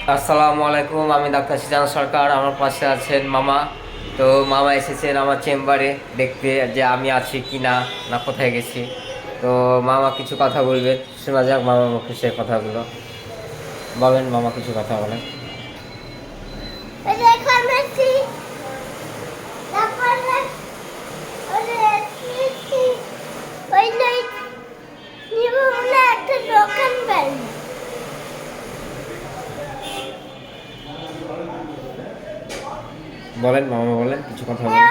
আসসালামু আলাইকুম, আমি ডাক্তার সিজান সরকার। আমার পাশে আছেন মামা। তো মামা এসেছেন আমার চেম্বারে দেখতে যে আমি আছি কি না, না কোথায় গেছি। তো মামা কিছু কথা বলবেন, শোনা যাক মামার মুখে সে কথাগুলো। বলেন মামা, কিছু কথা বলেন। বলেন মামা, বলেন কিছু কথা বলেন।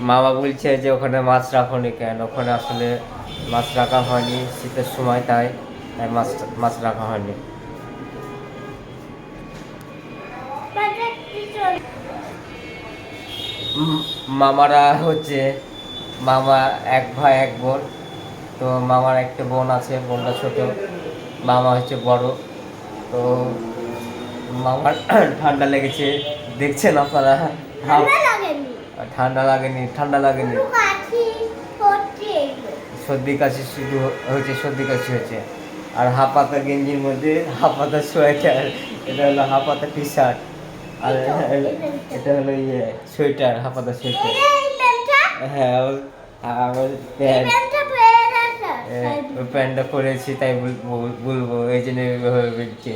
মামা বলছে যে ওখানে মাছ রাখনি কেন? ওখানে আসলে মাছ রাখা হয়নি, শীতের সময়, তাই তাই মাছ মাছ রাখা হয়নি। মামারা হচ্ছে, মামা এক ভাই এক বোন। তো মামার একটা বোন আছে, বোনটা ছোট, মামা হচ্ছে বড়। তো মামার ঠান্ডা লেগেছে, দেখছেন আপনারা। ঠান্ডা লাগেনি, ঠান্ডা লাগেনি, সর্দি কাশি শুধু হয়েছে, সর্দি কাশি হয়েছে। আর হাফাতা গেঞ্জির মধ্যে হাফাতা সোয়েটার, এটা হলো হাফাতা টি শার্ট, আর এটা হলো ইয়ে সোয়েটার, হাফাতা সোয়েটার। হ্যাঁ, আমার প্যান্ট, ওই প্যান্টটা পরেছি তাই বলবো, এই জন্য এইভাবে বলছে।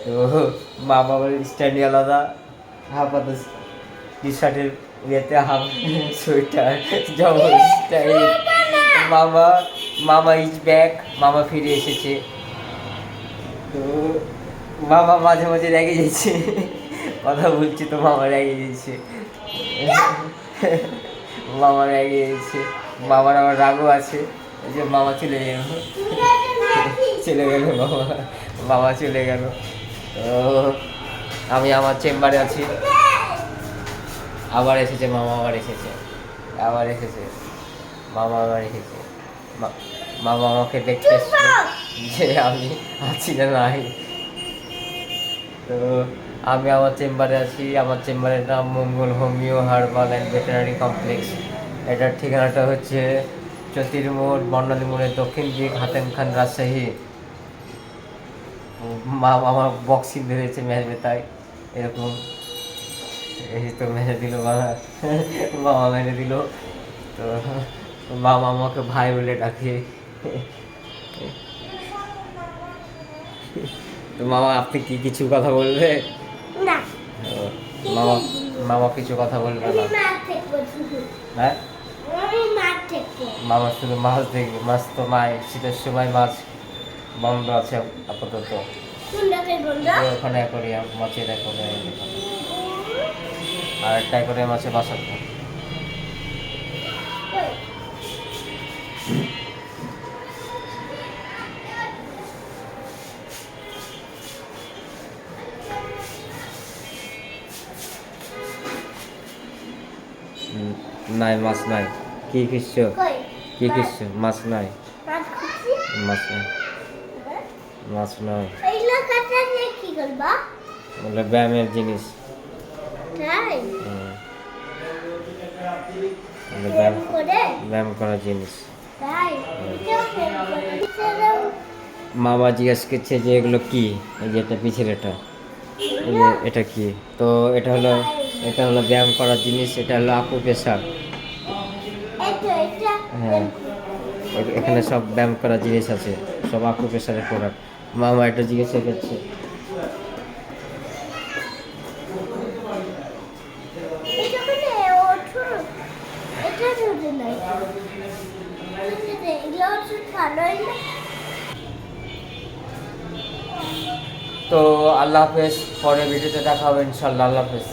তো মামা স্টাইল আলাদা, হাফাতা টি শার্টের ইয়েতে হাফ সোয়েটার, যেমন স্টাইল। মামা মামা ইজ ব্যাক, মামা ফিরে এসেছে। তো মামা মাঝে মাঝে রেগে যাচ্ছে, কথা বলছি তো মামা রেগে যাচ্ছে, মামা রেগে যাচ্ছে। মামার আমার রাগও আছে, এই যে মামা চলে গেল, চলে গেল মামা, মামা চলে গেল। তো আমি আমার চেম্বারে আছি। আবার এসেছে মামা, আবার এসেছে, আবার এসেছে মামা, আবার এসেছে। মামা আমাকে দেখতে এসছে যে আমি আছি না নাই। তো আমি আমার চেম্বারে আছি। আমার চেম্বারের নাম Mangal homeo herbal and veterinary complex. এটার ঠিকানাটা হচ্ছে চতির মোড়, বর্ণালী মোড়ের দক্ষিণ দিক, হাতেম খান, রাজশাহী। মা আমার বক্সিং ধরেছে মেরে, তাই এরকম। এই তো মেরে দিল বাবা, মামা মেরে দিল। তো মামা আমাকে ভাই বলে ডাকে। তো মামা, আপনি কি কিছু কথা বলবে? না। মামা, মামা কিছু কথা বলবে না? হ্যাঁ, মামা শুধু মাছ দেখবে। মাছ তো মায় শীতের সময় মাছ বন্ধ আছে আপাতত। ওখানে অ্যাকোরিয়াম, মাছের অ্যাকোরিয়াম, আর একটা অ্যাকোরিয়াম আছে বাসাতে। নাই, মাছ নাই। কি খুঁজছো? কি খুঁজছো? মাছ নাই, মাছ নাই, মাছ নাই। বলে ব্যায়ামের জিনিস। ব্যায়াম করার জিনিস। মামা জিজ্ঞেস করছে যে এগুলো কি, এই যে এটা পিছের, এটা এই যে এটা কি? তো এটা হলো ব্যায়াম করার জিনিস। এটা হলো আপু পেশার। হ্যাঁ, এখানে সব ব্যায়াম করার জিনিস আছে, সব আপু পেশারের প্রোডাক্ট। মামা এটা জিজ্ঞাসা করছে। তো আল্লাহ হাফেজ, পরে ভিডিওতে দেখা হবে ইনশাল্লাহ। আল্লাহ হাফেজ।